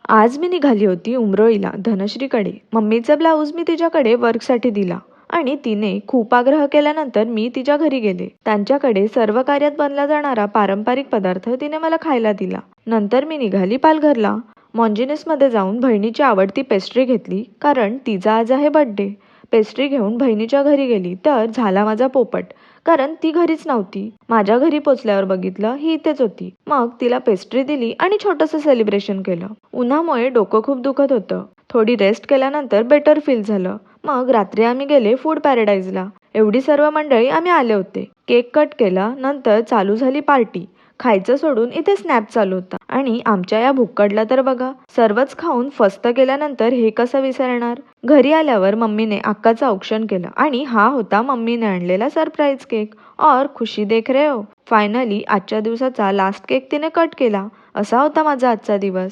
आज मी निघाली होती उमरोईला धनश्रीकडे. मम्मीचा ब्लाऊज मी तिच्याकडे वर्कसाठी दिला आणि तिने खूप आग्रह केल्यानंतर मी तिच्या घरी गेले. त्यांच्याकडे सर्व कार्यात बनला जाणारा पारंपरिक पदार्थ तिने मला खायला दिला. नंतर मी निघाली पालघरला. मॉन्जिनिसमध्ये जाऊन बहिणीची आवडती पेस्ट्री घेतली कारण तिचा आज आहे बर्थडे. पेस्ट्री घेऊन बहिणीच्या घरी गेली तर झाला माझा पोपट, कारण ती घरीच नव्हती. माझ्या घरी पोचल्यावर बघितलं ही इथेच होती. मग तिला पेस्ट्री दिली आणि छोटंसं सेलिब्रेशन केलं. उन्हामुळे डोकं खूप दुखत होतं. थोडी रेस्ट केल्यानंतर बेटर फील झालं. मग रात्री आम्ही गेले फूड पॅराडाईजला. एवढी सर्व मंडळी आम्ही आले होते. केक कट केला, नंतर चालू झाली पार्टी. खायचं सोडून इथे स्नॅप चालू होता आणि आमच्या या भुक्कडला तर बघा, सर्वच खाऊन फस्त केल्यानंतर हे कसं विसरणार. घरी आल्यावर मम्मीने अक्काचं औक्षण केलं आणि हा होता मम्मीने आणलेला सरप्राईज केक. और खुशी देख रहे हो. फायनली आजच्या दिवसाचा लास्ट केक तिने कट केला. असा होता माझा आजचा दिवस.